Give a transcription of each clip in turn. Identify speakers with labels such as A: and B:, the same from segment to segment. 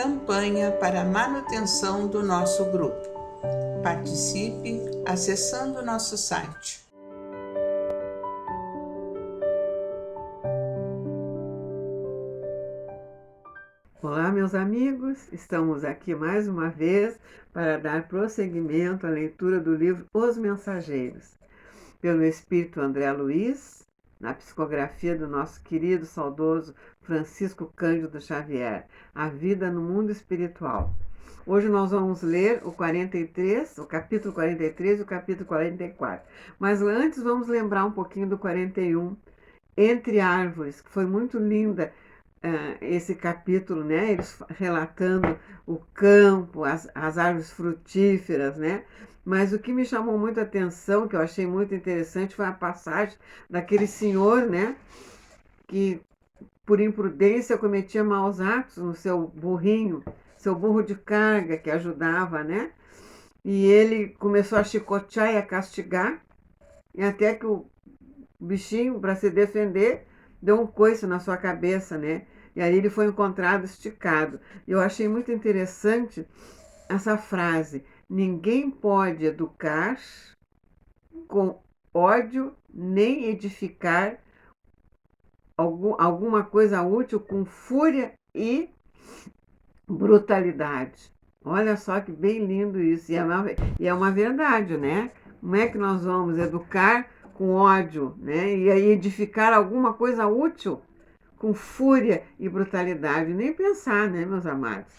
A: campanha para a manutenção do nosso grupo. Participe acessando nosso site.
B: Olá, meus amigos, estamos aqui mais uma vez para dar prosseguimento à leitura do livro Os Mensageiros, pelo Espírito André Luiz, na psicografia do nosso querido, saudoso Francisco Cândido Xavier, A Vida no Mundo Espiritual. Hoje nós vamos ler o capítulo 43 e o capítulo 44. Mas antes vamos lembrar um pouquinho do 41, Entre Árvores, que foi muito linda esse capítulo, né? Eles relatando o campo, as árvores frutíferas, né? Mas o que me chamou muita atenção, que eu achei muito interessante, foi a passagem daquele senhor, né? Que por imprudência cometia maus atos no seu burrinho, seu burro de carga que ajudava, né? E ele começou a chicotear e a castigar, e até que o bichinho, para se defender, deu um coice na sua cabeça, né? E aí ele foi encontrado esticado. Eu achei muito interessante essa frase: ninguém pode educar com ódio, nem edificar alguma coisa útil com fúria e brutalidade. Olha só que bem lindo isso. E é uma verdade, né? Como é que nós vamos educar com ódio, né? E aí edificar alguma coisa útil com fúria e brutalidade? Nem pensar, né, meus amados?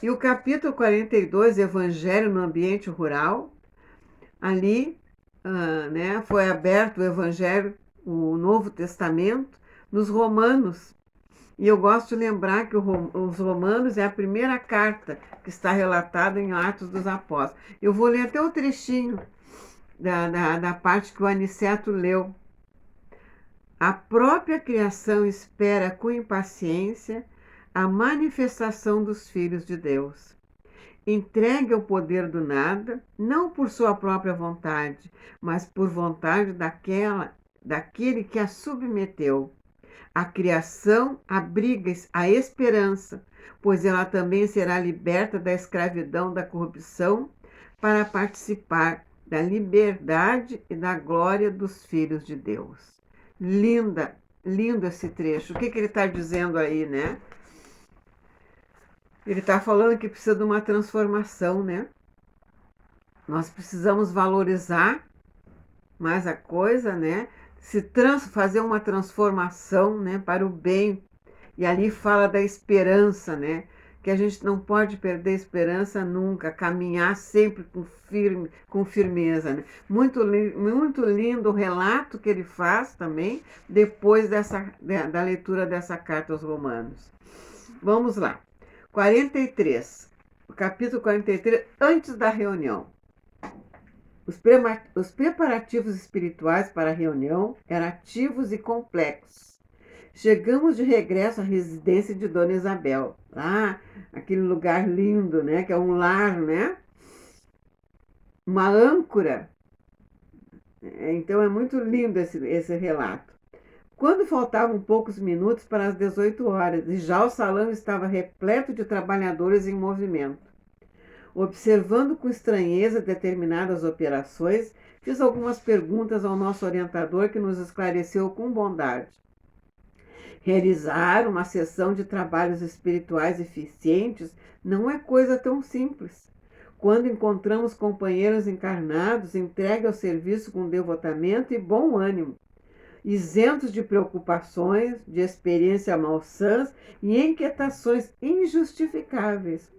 B: E o capítulo 42, Evangelho no Ambiente Rural, ali né, foi aberto o Evangelho, o Novo Testamento, nos Romanos. E eu gosto de lembrar que os Romanos é a primeira carta que está relatada em Atos dos Apóstolos. Eu vou ler até o trechinho da parte que o Aniceto leu. A própria criação espera com impaciência a manifestação dos filhos de Deus. Entregue ao poder do nada, não por sua própria vontade, mas por vontade daquele que a submeteu. A criação abriga a esperança, pois ela também será liberta da escravidão da corrupção para participar da liberdade e da glória dos filhos de Deus. Lindo esse trecho. O que ele está dizendo aí, né? Ele está falando que precisa de uma transformação, né? Nós precisamos valorizar mais a coisa, né? Fazer uma transformação, né, para o bem. E ali fala da esperança, né? Que a gente não pode perder a esperança nunca, caminhar sempre com firmeza, né? Muito lindo o relato que ele faz também, depois da leitura dessa carta aos Romanos. Vamos lá. 43, o capítulo 43, antes da reunião. Os preparativos espirituais para a reunião eram ativos e complexos. Chegamos de regresso à residência de Dona Isabel, lá, aquele lugar lindo, né, que é um lar, né? Uma âncora. Então é muito lindo esse relato. Quando faltavam poucos minutos para as 18 horas e já o salão estava repleto de trabalhadores em movimento. Observando com estranheza determinadas operações, fiz algumas perguntas ao nosso orientador, que nos esclareceu com bondade. Realizar uma sessão de trabalhos espirituais eficientes não é coisa tão simples. Quando encontramos companheiros encarnados, entregue ao serviço com devotamento e bom ânimo, isentos de preocupações, de experiência malsãs e inquietações injustificáveis,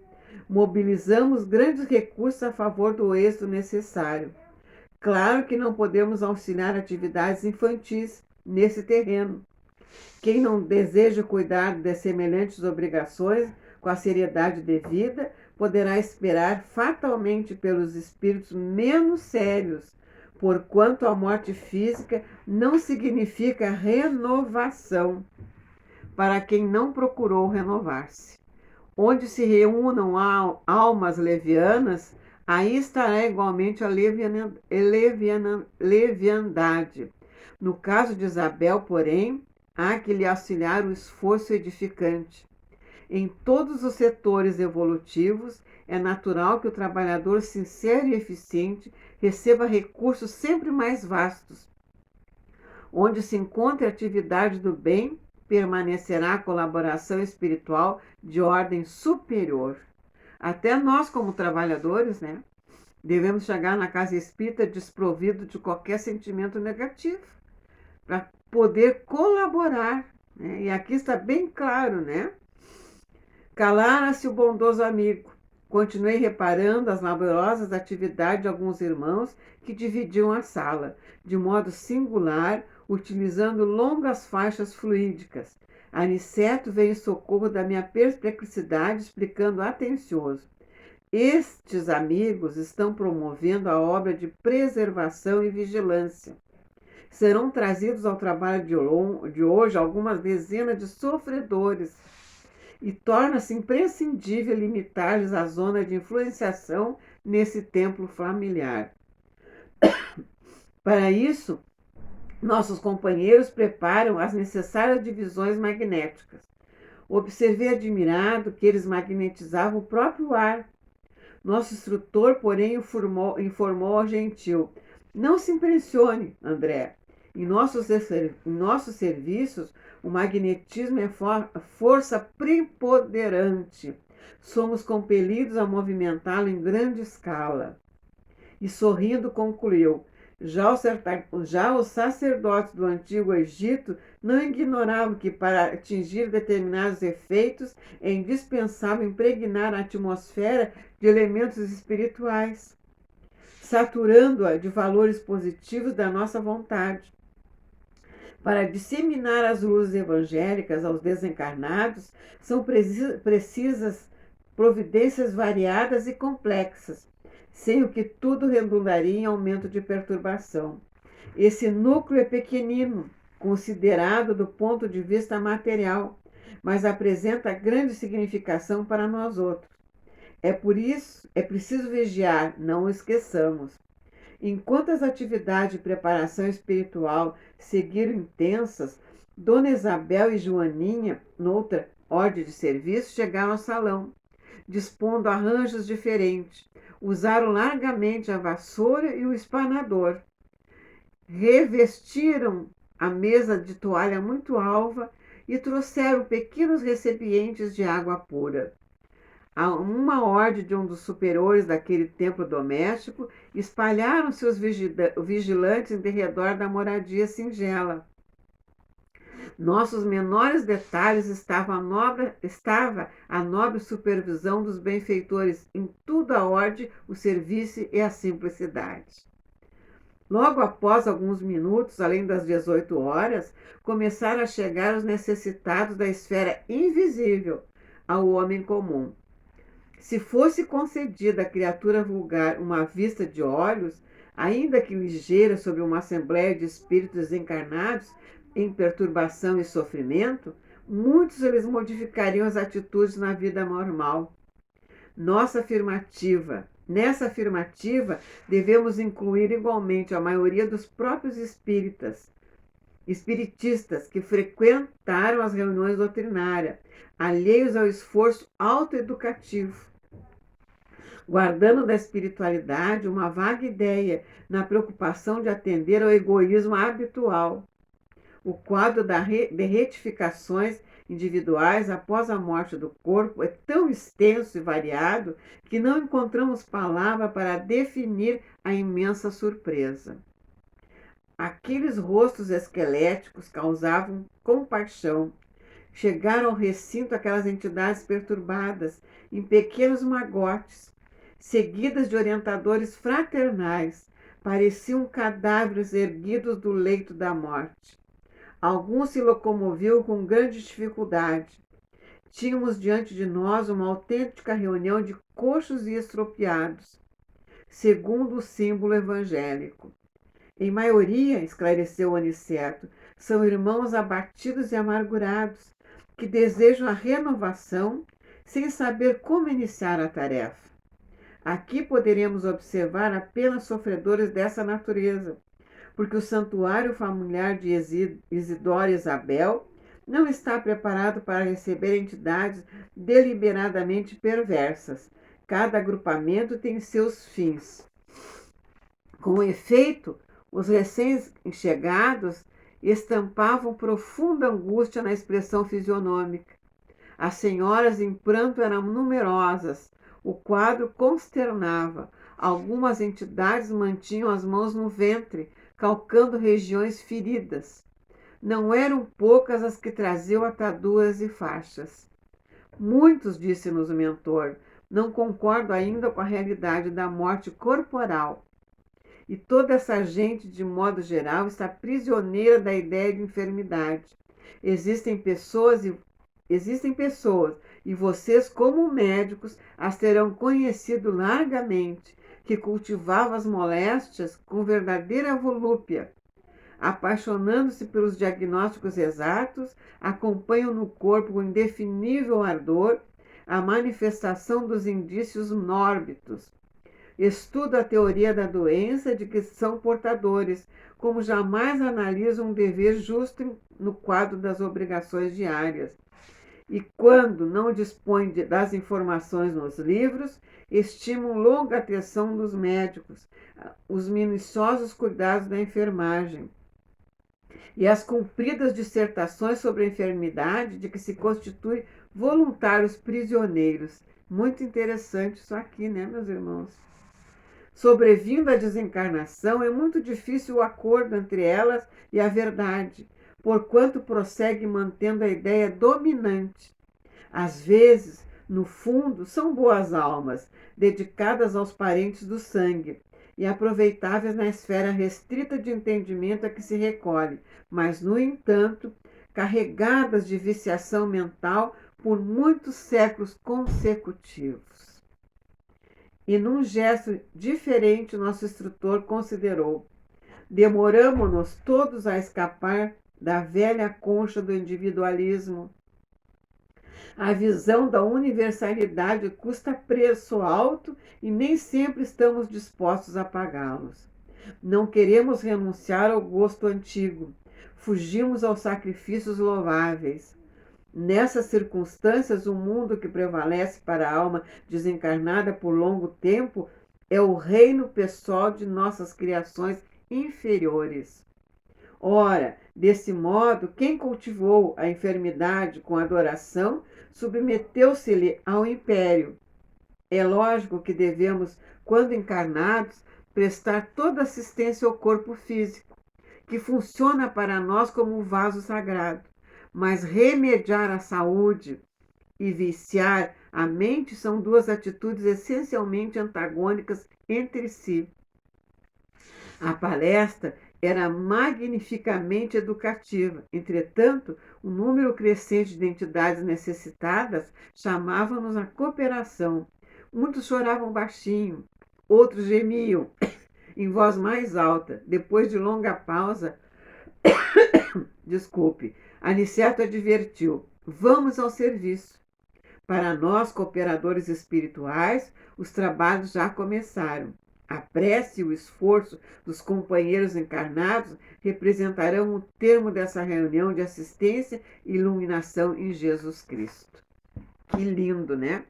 B: mobilizamos grandes recursos a favor do êxito necessário. Claro que não podemos auxiliar atividades infantis nesse terreno. Quem não deseja cuidar de semelhantes obrigações com a seriedade devida, poderá esperar fatalmente pelos espíritos menos sérios, porquanto a morte física não significa renovação para quem não procurou renovar-se. Onde se reúnam almas levianas, aí estará igualmente a leviandade. No caso de Isabel, porém, há que lhe auxiliar o esforço edificante. Em todos os setores evolutivos, é natural que o trabalhador sincero e eficiente receba recursos sempre mais vastos. Onde se encontra a atividade do bem, permanecerá a colaboração espiritual de ordem superior. Até nós, como trabalhadores, né, devemos chegar na casa espírita desprovido de qualquer sentimento negativo, para poder colaborar. Né? E aqui está bem claro, né? Calara-se o bondoso amigo. Continuei reparando as laboriosas atividades de alguns irmãos que dividiam a sala, de modo singular, utilizando longas faixas fluídicas. Aniceto veio em socorro da minha perplexidade, explicando atencioso. Estes amigos estão promovendo a obra de preservação e vigilância. Serão trazidos ao trabalho de hoje algumas dezenas de sofredores e torna-se imprescindível limitar-lhes a zona de influenciação nesse templo familiar. Para isso, nossos companheiros preparam as necessárias divisões magnéticas. Observei admirado que eles magnetizavam o próprio ar. Nosso instrutor, porém, informou ao gentil: não se impressione, André. Em nossos serviços, o magnetismo é força preponderante. Somos compelidos a movimentá-lo em grande escala. E sorrindo concluiu: já os sacerdotes do antigo Egito não ignoravam que para atingir determinados efeitos é indispensável impregnar a atmosfera de elementos espirituais, saturando-a de valores positivos da nossa vontade. Para disseminar as luzes evangélicas aos desencarnados, são precisas providências variadas e complexas, sem o que tudo redundaria em aumento de perturbação. Esse núcleo é pequenino, considerado do ponto de vista material, mas apresenta grande significação para nós outros. Por isso, é preciso vigiar, não o esqueçamos. Enquanto as atividades de preparação espiritual seguiram intensas, Dona Isabel e Joaninha, noutra ordem de serviço, chegaram ao salão, dispondo arranjos diferentes. Usaram largamente a vassoura e o espanador. Revestiram a mesa de toalha muito alva e trouxeram pequenos recipientes de água pura. A uma ordem de um dos superiores daquele templo doméstico, espalharam-se os vigilantes em derredor da moradia singela. Nossos menores detalhes estava a nobre supervisão dos benfeitores em tudo a ordem, o serviço e a simplicidade. Logo após alguns minutos, além das 18 horas, começaram a chegar os necessitados da esfera invisível ao homem comum. Se fosse concedida à criatura vulgar uma vista de olhos, ainda que ligeira, sobre uma assembleia de espíritos encarnados em perturbação e sofrimento, muitos eles modificariam as atitudes na vida normal. Nessa afirmativa, devemos incluir igualmente a maioria dos próprios espiritistas que frequentaram as reuniões doutrinárias, alheios ao esforço autoeducativo, guardando da espiritualidade uma vaga ideia na preocupação de atender ao egoísmo habitual. O quadro de retificações individuais após a morte do corpo é tão extenso e variado que não encontramos palavra para definir a imensa surpresa. Aqueles rostos esqueléticos causavam compaixão. Chegaram ao recinto aquelas entidades perturbadas, em pequenos magotes, seguidas de orientadores fraternais, pareciam cadáveres erguidos do leito da morte. Alguns se locomoviam com grande dificuldade. Tínhamos diante de nós uma autêntica reunião de coxos e estropiados, segundo o símbolo evangélico. Em maioria, esclareceu Aniceto, são irmãos abatidos e amargurados, que desejam a renovação sem saber como iniciar a tarefa. Aqui poderemos observar apenas sofredores dessa natureza, porque o santuário familiar de Isidoro e Isabel não está preparado para receber entidades deliberadamente perversas. Cada agrupamento tem seus fins. Com efeito, os recém-chegados estampavam profunda angústia na expressão fisionômica. As senhoras em pranto eram numerosas. O quadro consternava. Algumas entidades mantinham as mãos no ventre, calcando regiões feridas. Não eram poucas as que traziam ataduras e faixas. Muitos, disse-nos o mentor, não concordo ainda com a realidade da morte corporal. E toda essa gente, de modo geral, está prisioneira da ideia de enfermidade. Existem pessoas, e vocês, como médicos, as terão conhecido largamente, que cultivavam as moléstias com verdadeira volúpia. Apaixonando-se pelos diagnósticos exatos, acompanham no corpo com indefinível ardor a manifestação dos indícios mórbidos. Estuda a teoria da doença de que são portadores, como jamais analisam um dever justo no quadro das obrigações diárias. E quando não dispõem das informações nos livros, estimam longa atenção dos médicos, os minuciosos cuidados da enfermagem e as compridas dissertações sobre a enfermidade de que se constituem voluntários prisioneiros. Muito interessante isso aqui, né, meus irmãos? Sobrevindo à desencarnação, é muito difícil o acordo entre elas e a verdade, porquanto prossegue mantendo a ideia dominante. Às vezes, no fundo, são boas almas, dedicadas aos parentes do sangue e aproveitáveis na esfera restrita de entendimento a que se recolhe, mas, no entanto, carregadas de viciação mental por muitos séculos consecutivos. E num gesto diferente, nosso instrutor considerou: demoramo-nos todos a escapar da velha concha do individualismo. A visão da universalidade custa preço alto e nem sempre estamos dispostos a pagá-los. Não queremos renunciar ao gosto antigo. Fugimos aos sacrifícios louváveis. Nessas circunstâncias, o mundo que prevalece para a alma desencarnada por longo tempo é o reino pessoal de nossas criações inferiores. Ora, desse modo, quem cultivou a enfermidade com adoração submeteu-se-lhe ao império. É lógico que devemos, quando encarnados, prestar toda assistência ao corpo físico, que funciona para nós como um vaso sagrado. Mas remediar a saúde e viciar a mente são duas atitudes essencialmente antagônicas entre si. A palestra era magnificamente educativa. Entretanto, o número crescente de entidades necessitadas chamava-nos à cooperação. Muitos choravam baixinho, outros gemiam em voz mais alta. Depois de longa pausa, Aniceto advertiu: vamos ao serviço. Para nós, cooperadores espirituais, os trabalhos já começaram. A prece e o esforço dos companheiros encarnados representarão o termo dessa reunião de assistência e iluminação em Jesus Cristo. Que lindo, né?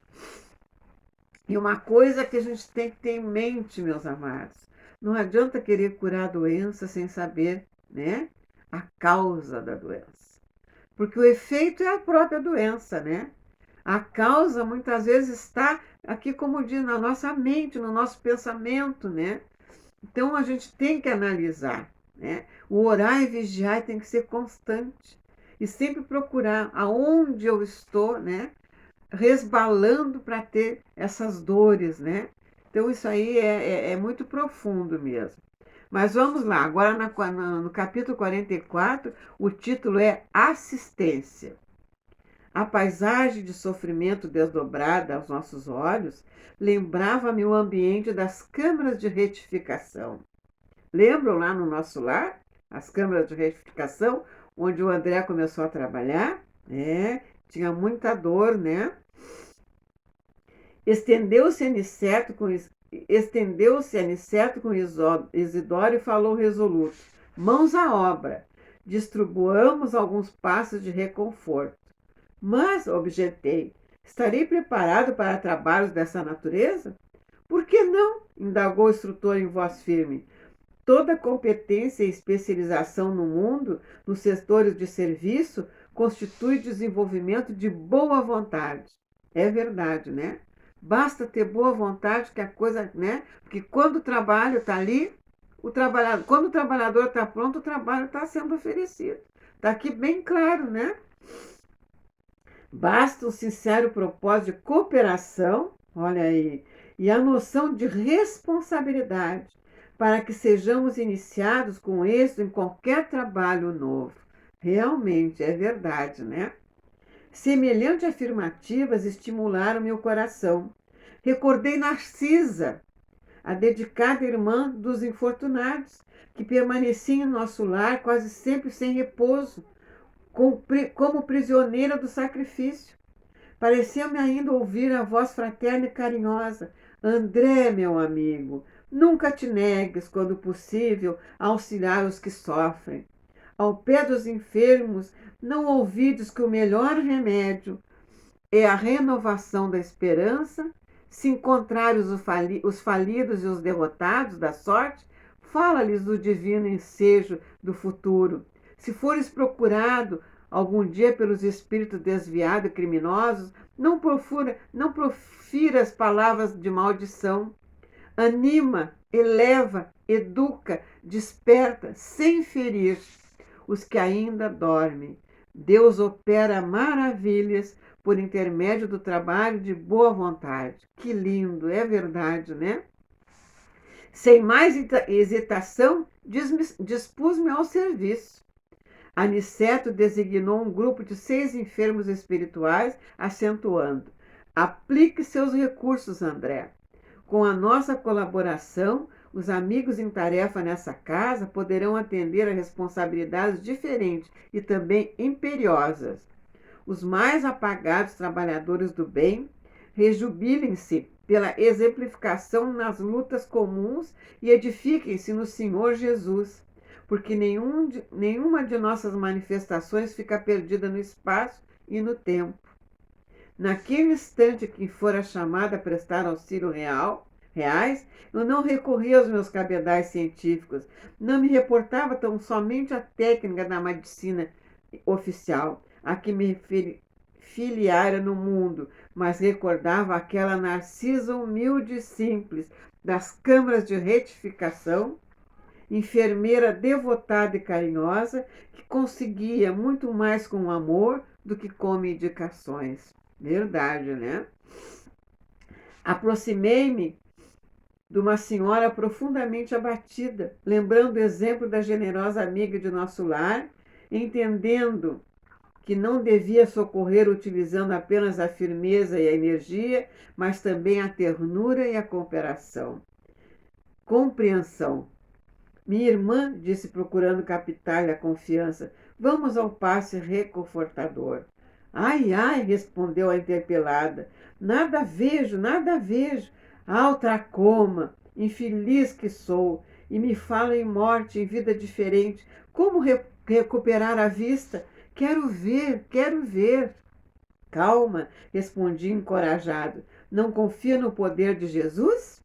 B: E uma coisa que a gente tem que ter em mente, meus amados: não adianta querer curar a doença sem saber, né, a causa da doença. Porque o efeito é a própria doença, né? A causa muitas vezes está aqui, como diz, na nossa mente, no nosso pensamento, né? Então a gente tem que analisar, né? O orar e vigiar tem que ser constante e sempre procurar aonde eu estou, né, resbalando para ter essas dores, né? Então isso aí é muito profundo mesmo. Mas vamos lá, agora no capítulo 44, o título é Assistência. A paisagem de sofrimento desdobrada aos nossos olhos lembrava-me o ambiente das câmaras de retificação. Lembram lá no nosso lar? As câmaras de retificação, onde o André começou a trabalhar? Tinha muita dor, né? Estendeu-se Aniceto com Isidoro e falou resoluto: mãos à obra. distribuamos alguns passos de reconforto. Mas, objetei, estarei preparado para trabalhos dessa natureza? Por que não? Indagou o instrutor em voz firme. Toda competência e especialização no mundo, nos setores de serviço, constitui desenvolvimento de boa vontade. É verdade, né? Basta ter boa vontade que a coisa, né? Porque quando o trabalho está ali, quando o trabalhador está pronto, o trabalho está sendo oferecido. Está aqui bem claro, né? Basta um sincero propósito de cooperação, olha aí, e a noção de responsabilidade para que sejamos iniciados com êxito em qualquer trabalho novo. Realmente é verdade, né? Semelhantes afirmativas estimularam meu coração. Recordei Narcisa, a dedicada irmã dos infortunados, que permanecia em nosso lar quase sempre sem repouso, como prisioneira do sacrifício. Pareceu-me ainda ouvir a voz fraterna e carinhosa: André, meu amigo, nunca te negues, quando possível, a auxiliar os que sofrem. Ao pé dos enfermos, não ouvides que o melhor remédio é a renovação da esperança? Se encontrares os falidos e os derrotados da sorte, fala-lhes do divino ensejo do futuro. Se fores procurado algum dia pelos espíritos desviados e criminosos, não profiras palavras de maldição. Anima, eleva, educa, desperta, sem ferir os que ainda dormem. Deus opera maravilhas por intermédio do trabalho de boa vontade. Que lindo, é verdade, né? Sem mais hesitação, dispus-me ao serviço. Aniceto designou um grupo de 6 enfermos espirituais, acentuando: aplique seus recursos, André. Com a nossa colaboração, os amigos em tarefa nessa casa poderão atender a responsabilidades diferentes e também imperiosas. Os mais apagados trabalhadores do bem rejubilem-se pela exemplificação nas lutas comuns e edifiquem-se no Senhor Jesus, porque nenhuma de nossas manifestações fica perdida no espaço e no tempo. Naquele instante que fora chamada a prestar auxílio reais, eu não recorri aos meus cabedais científicos, não me reportava tão somente à técnica da medicina oficial, a que me filiara no mundo, mas recordava aquela Narcisa humilde e simples das câmaras de retificação, enfermeira devotada e carinhosa, que conseguia muito mais com amor do que com medicações. Verdade, né? Aproximei-me de uma senhora profundamente abatida, lembrando o exemplo da generosa amiga de nosso lar, entendendo que não devia socorrer utilizando apenas a firmeza e a energia, mas também a ternura e a compreensão. Minha irmã, disse procurando captar-lhe a confiança, vamos ao passe reconfortador. Ai, ai, respondeu a interpelada, nada vejo, nada vejo. Tracoma, infeliz que sou, e me fala em morte, em vida diferente. Como recuperar a vista? Quero ver, quero ver. Calma, respondi encorajado. Não confia no poder de Jesus?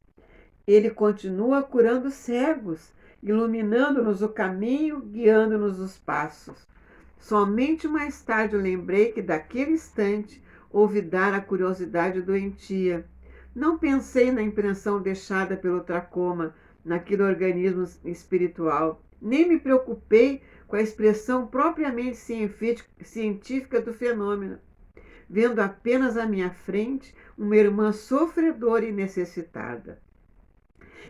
B: Ele continua curando cegos, iluminando-nos o caminho, guiando-nos os passos. Somente mais tarde eu lembrei que daquele instante houve dar a curiosidade doentia. Não pensei na impressão deixada pelo tracoma naquele organismo espiritual, nem me preocupei com a expressão propriamente científica do fenômeno, vendo apenas à minha frente uma irmã sofredora e necessitada.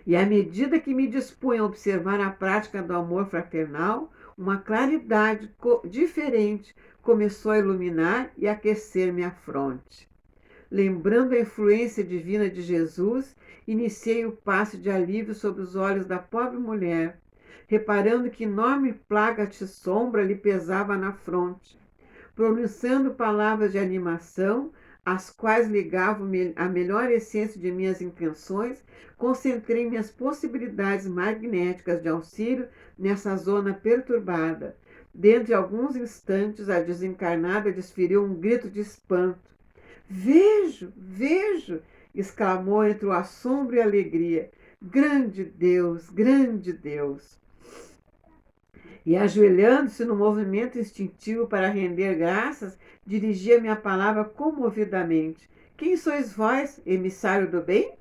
B: E à medida que me dispunha a observar a prática do amor fraternal, uma claridade diferente começou a iluminar e aquecer minha fronte. Lembrando a influência divina de Jesus, iniciei o passo de alívio sobre os olhos da pobre mulher, reparando que enorme plaga de sombra lhe pesava na fronte. Pronunciando palavras de animação, as quais ligavam a melhor essência de minhas intenções, concentrei minhas possibilidades magnéticas de auxílio nessa zona perturbada. Dentre alguns instantes, a desencarnada desferiu um grito de espanto. Vejo, vejo! Exclamou entre o assombro e a alegria. Grande Deus, grande Deus! E ajoelhando-se no movimento instintivo para render graças, dirigia-me a palavra comovidamente. Quem sois vós, emissário do bem?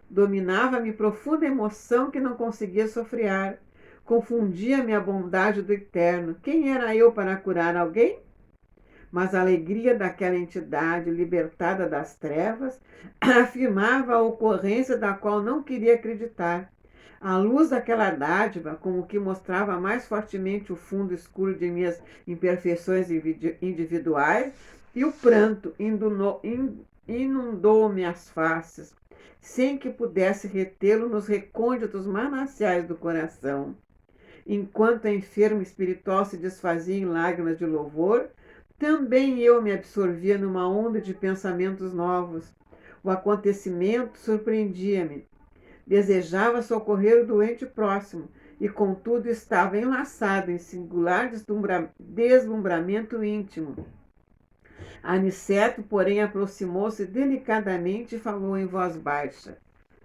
B: Dominava-me profunda emoção que não conseguia sofrear. Confundia-me a bondade do Eterno. Quem era eu para curar alguém? Mas a alegria daquela entidade libertada das trevas afirmava a ocorrência da qual não queria acreditar. A luz daquela dádiva, como que mostrava mais fortemente o fundo escuro de minhas imperfeições individuais, e o pranto inundou-me as faces, sem que pudesse retê-lo nos recônditos mananciais do coração. Enquanto a enferma espiritual se desfazia em lágrimas de louvor, também eu me absorvia numa onda de pensamentos novos. O acontecimento surpreendia-me. Desejava socorrer o doente próximo e, contudo, estava enlaçado em singular deslumbramento íntimo. Aniceto, porém, aproximou-se delicadamente e falou em voz baixa.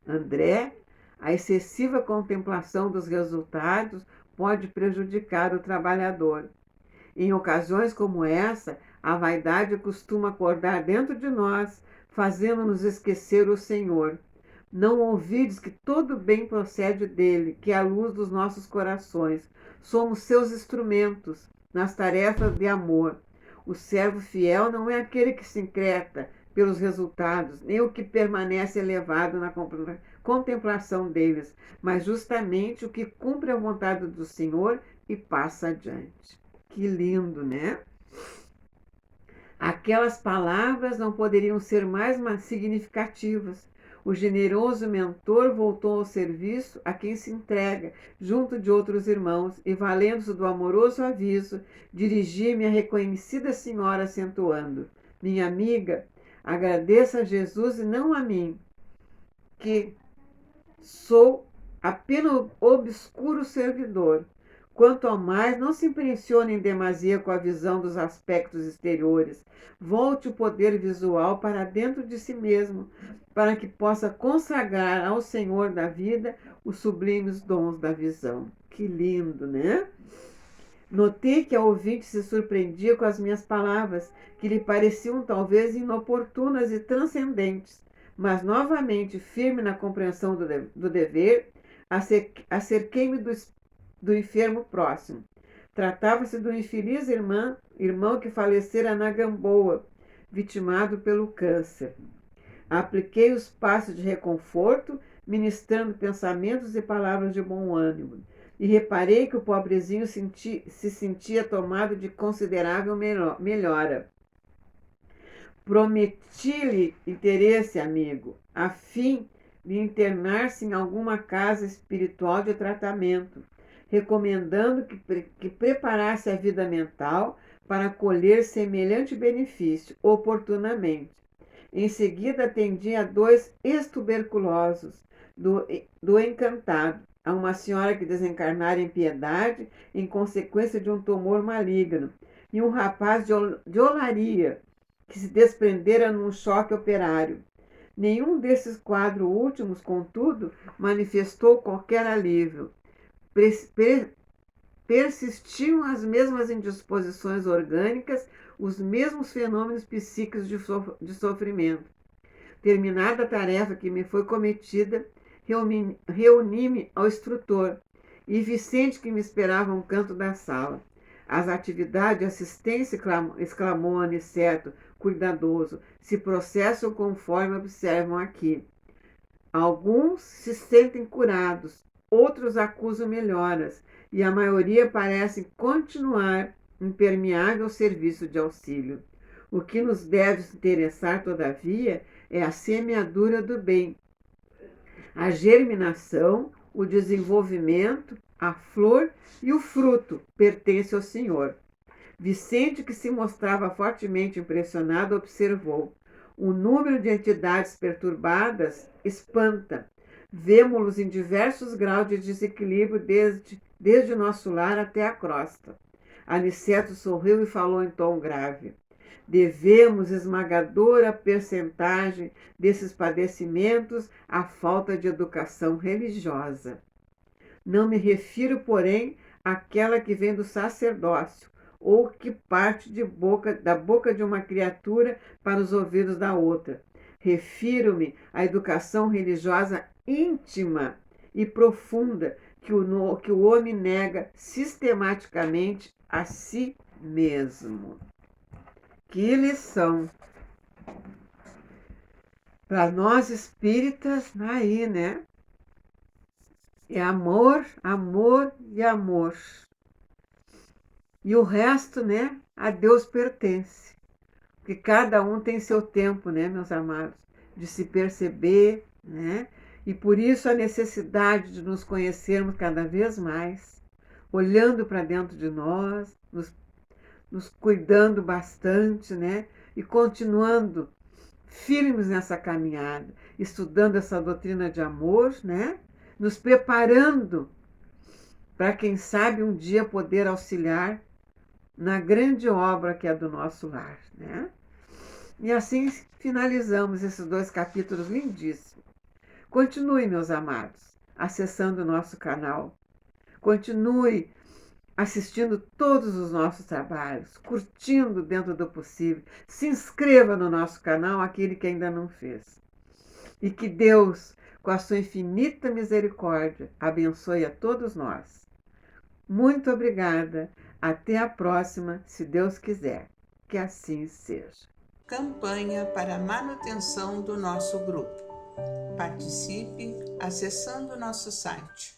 B: André, a excessiva contemplação dos resultados pode prejudicar o trabalhador. Em ocasiões como essa, a vaidade costuma acordar dentro de nós, fazendo-nos esquecer o Senhor. Não ouvides que todo bem procede dele, que é a luz dos nossos corações. Somos seus instrumentos nas tarefas de amor. O servo fiel não é aquele que se increta pelos resultados, nem o que permanece elevado na contemplação deles, mas justamente o que cumpre a vontade do Senhor e passa adiante. Que lindo, né? Aquelas palavras não poderiam ser mais significativas. O generoso mentor voltou ao serviço a quem se entrega, junto de outros irmãos, e, valendo-se do amoroso aviso, dirigia-me à reconhecida senhora, acentuando: minha amiga, agradeça a Jesus e não a mim, que sou apenas obscuro servidor. Quanto ao mais, não se impressione em demasia com a visão dos aspectos exteriores. Volte o poder visual para dentro de si mesmo, para que possa consagrar ao Senhor da vida os sublimes dons da visão. Que lindo, né? Notei que a ouvinte se surpreendia com as minhas palavras, que lhe pareciam talvez inoportunas e transcendentes, mas novamente firme na compreensão do dever, acerquei-me do enfermo próximo. Tratava-se do infeliz irmão que falecera na Gamboa, vitimado pelo câncer. Apliquei os passos de reconforto, ministrando pensamentos e palavras de bom ânimo, e reparei que o pobrezinho se sentia tomado de considerável melhora. Prometi-lhe interesse, amigo, a fim de internar-se em alguma casa espiritual de tratamento, recomendando que preparasse a vida mental para colher semelhante benefício oportunamente. Em seguida, atendi a 2 ex-tuberculosos do Encantado, a uma senhora que desencarnara em piedade em consequência de um tumor maligno, e um rapaz de Olaria, que se desprendera num choque operário. Nenhum desses 4 últimos, contudo, manifestou qualquer alívio. Persistiam as mesmas indisposições orgânicas, os mesmos fenômenos psíquicos de sofrimento. Terminada a tarefa que me foi cometida, reuni-me ao instrutor e Vicente, que me esperava a um canto da sala. As atividades de assistência, exclamou Aniceto, cuidadoso, se processam conforme observam aqui. Alguns se sentem curados, outros acusam melhoras, e a maioria parece continuar impermeável ao serviço de auxílio. O que nos deve interessar, todavia, é a semeadura do bem, a germinação, o desenvolvimento, a flor e o fruto pertence ao Senhor. Vicente, que se mostrava fortemente impressionado, observou: o número de entidades perturbadas espanta. Vemo-los em diversos graus de desequilíbrio desde nosso lar até a crosta. Aniceto sorriu e falou em tom grave. Devemos esmagadora percentagem desses padecimentos à falta de educação religiosa. Não me refiro, porém, àquela que vem do sacerdócio, ou que parte da boca de uma criatura para os ouvidos da outra. Refiro-me à educação religiosa íntima e profunda que o homem nega sistematicamente a si mesmo. Que lição! Para nós espíritas, aí, né? É amor, amor e amor. E o resto, né? A Deus pertence. Porque cada um tem seu tempo, né, meus amados? De se perceber, né? E por isso a necessidade de nos conhecermos cada vez mais, olhando para dentro de nós, nos cuidando bastante, né? E continuando firmes nessa caminhada, estudando essa doutrina de amor, né? Nos preparando para, quem sabe, um dia poder auxiliar na grande obra que é do nosso lar, né? E assim finalizamos esses 2 capítulos lindíssimos. Continue, meus amados, acessando o nosso canal. Continue assistindo todos os nossos trabalhos, curtindo dentro do possível. Se inscreva no nosso canal, aquele que ainda não fez. E que Deus, com a sua infinita misericórdia, abençoe a todos nós. Muito obrigada. Até a próxima, se Deus quiser. Que assim seja.
A: Campanha para a manutenção do nosso grupo. Participe acessando nosso site